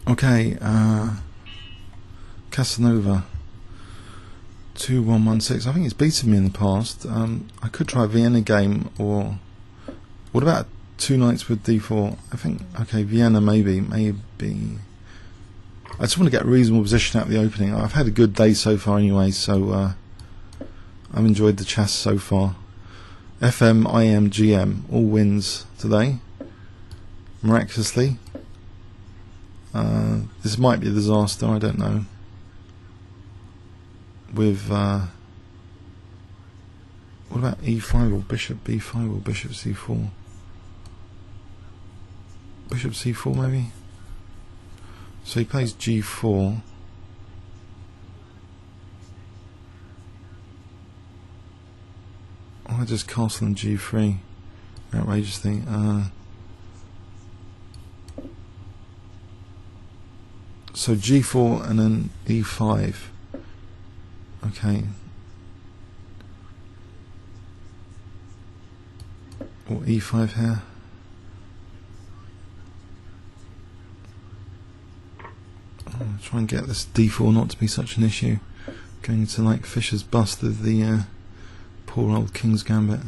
Okay, Casanova 2116. I think it's beaten me in the past. I could try a Vienna game, or what about 2 knights with d4? I think, okay, Vienna maybe. I just want to get a reasonable position at the opening. I've had a good day so far anyway, so I've enjoyed the chess so far. FM, IM, GM, all wins today, miraculously. This might be a disaster, I don't know. With what about E5 or Bishop B5 or Bishop C4? Bishop C4 maybe? So he plays G4. I just castle on G3 outrageously. So G4 and then E5. Okay. Or E5 here. I'll try and get this D4 not to be such an issue. Going to like Fisher's bust of the poor old King's Gambit.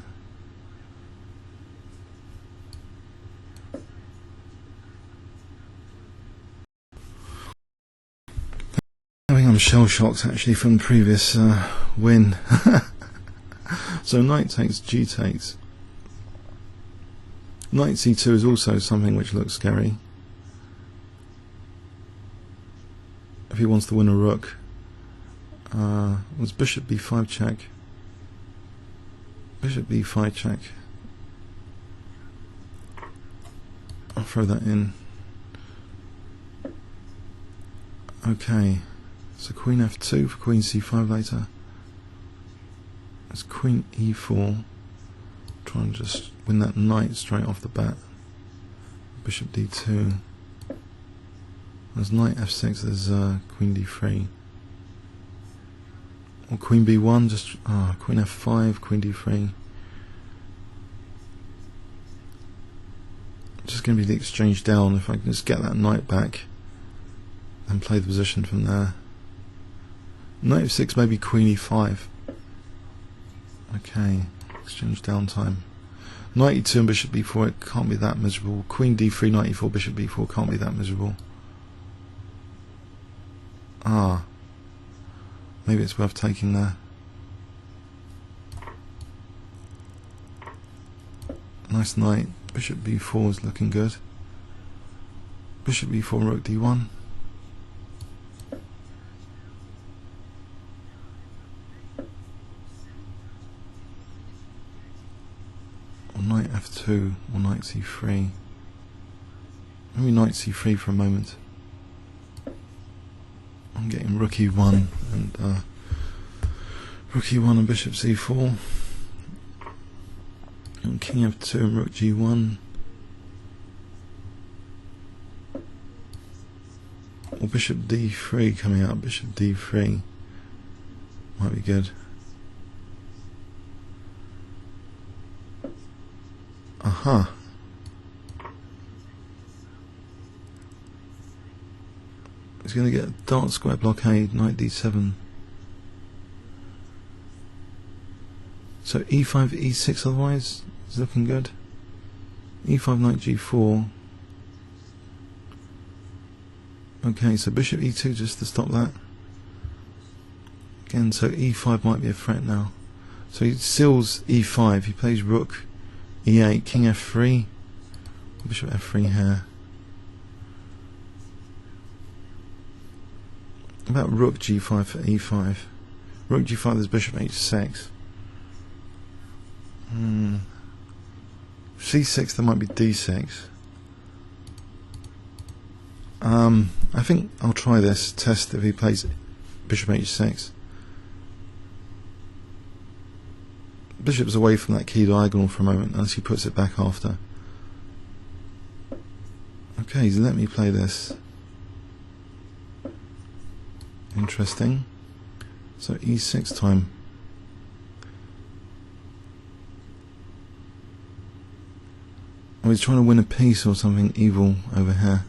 I think I'm shell shocked actually from the previous win. So knight takes, G takes. Knight C2 is also something which looks scary. If he wants to win a rook. Was Bishop B5 check? Bishop B5 check. I'll throw that in. Okay. So Queen F2 for Queen C5 later. That's Queen E4. Try and just win that knight straight off the bat. Bishop D2. There's Knight F6, there's Queen D3. Or Queen B1, just Queen F5, Queen D3. Just going to be the exchange down. If I can just get that knight back and play the position from there. Knight F6, maybe Queen E5. Okay, exchange down time. Knight E2 and Bishop B4, it can't be that miserable. Queen D3, Knight E4, Bishop B4 can't be that miserable. Maybe it's worth taking there. Nice knight. Bishop B4 is looking good. Bishop B4, Rook D1. Or Knight F2 or Knight C3. Maybe Knight C3 for a moment. I'm getting Rook E1 and Rook E1 and Bishop C4 and King F2 and Rook G1, or Bishop D3 coming out. Bishop D3 might be good. Aha. He's going to get a dark square blockade, Knight D7. So E5, E6 otherwise is looking good. E5, Knight G4. Okay, so Bishop E2 just to stop that. Again, so E5 might be a threat now. So he seals E5, he plays Rook E8, King F3, Bishop F3 here. About Rook G5 for E5. Rook G5, there's Bishop H6. C6, there might be D6. I think I'll try this test if he plays Bishop H6. Bishop's away from that key diagonal for a moment, unless he puts it back after. Okay, so let me play this. Interesting. So E6 time. Oh, he's trying to win a piece or something evil over here.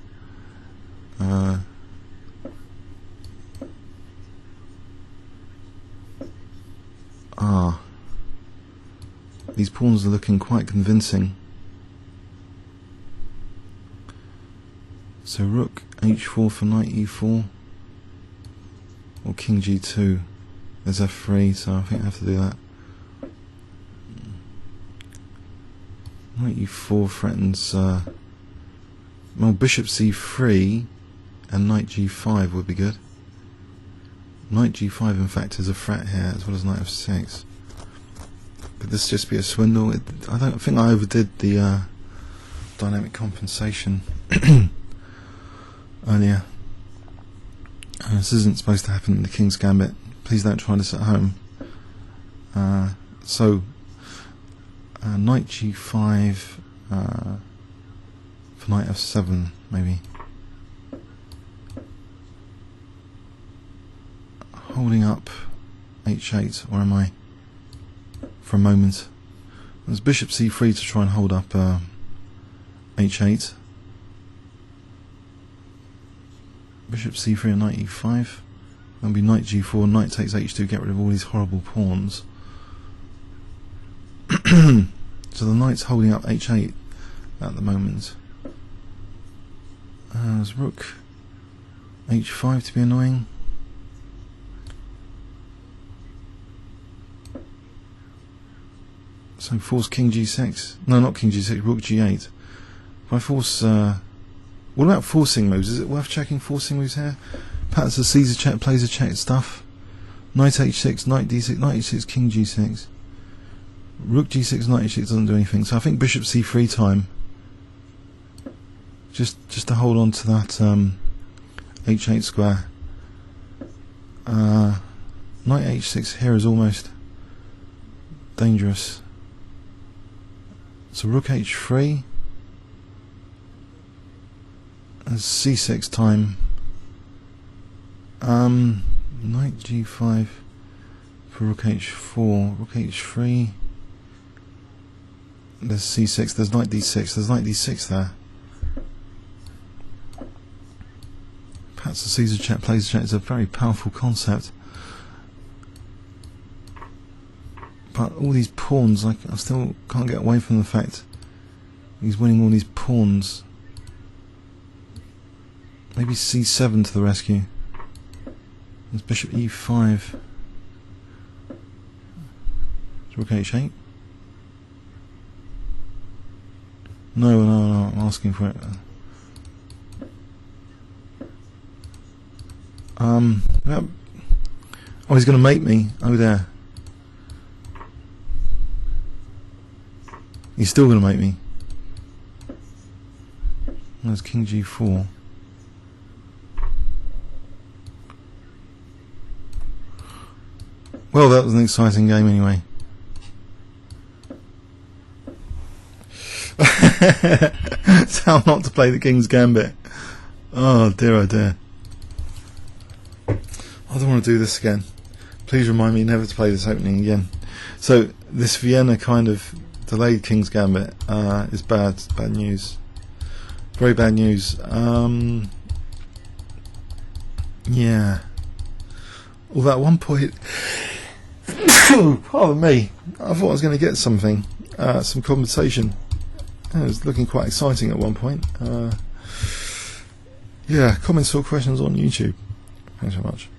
These pawns are looking quite convincing. So rook h4 for knight e4, or king g2. There's f3, so I think I have to do that. Knight e4 threatens. Well, bishop c3 and knight g5 would be good. Knight g5, in fact, is a threat here, as well as knight f6. Could this just be a swindle? I don't think I overdid the dynamic compensation earlier. This isn't supposed to happen in the King's Gambit. Please don't try this at home. So knight g5 for knight f7, maybe. Holding up h8, or am I? For a moment. There's bishop c3 to try and hold up h8. Bishop c3 and knight e5. That'll be knight g4, knight takes h2, get rid of all these horrible pawns. So the knight's holding up h8 at the moment. There's rook h5 to be annoying. So force king g6. No, not king g6, rook g8. If I force... what about forcing moves? Is it worth checking forcing moves here? Patterns of Caesar check, plays a check stuff. Knight h6, knight d6, knight h6, king g6. Rook g6, knight h6 doesn't do anything. So I think bishop c3 time. Just to hold on to that h8 square. Knight h6 here is almost dangerous. So rook h3 and c6 time. Knight g5 for rook h4, rook h3. There's c6. There's knight d6. There's knight d6 there. Perhaps the Caesar check plays check is a very powerful concept. But all these pawns, like, I still can't get away from the fact he's winning all these pawns. Maybe c7 to the rescue. There's bishop e5. Rook h8. No, I'm asking for it. Oh, he's going to make me. Oh, there. He's still going to make me. There's king g4. Well, that was an exciting game anyway. That's how not to play the King's Gambit. Oh dear, oh dear. I don't want to do this again. Please remind me never to play this opening again. So this Vienna kind of delayed King's Gambit is bad news. Very bad news. Yeah. Although at one point, pardon me, I thought I was going to get something, some compensation. It was looking quite exciting at one point. Yeah, comments or questions on YouTube. Thanks so much.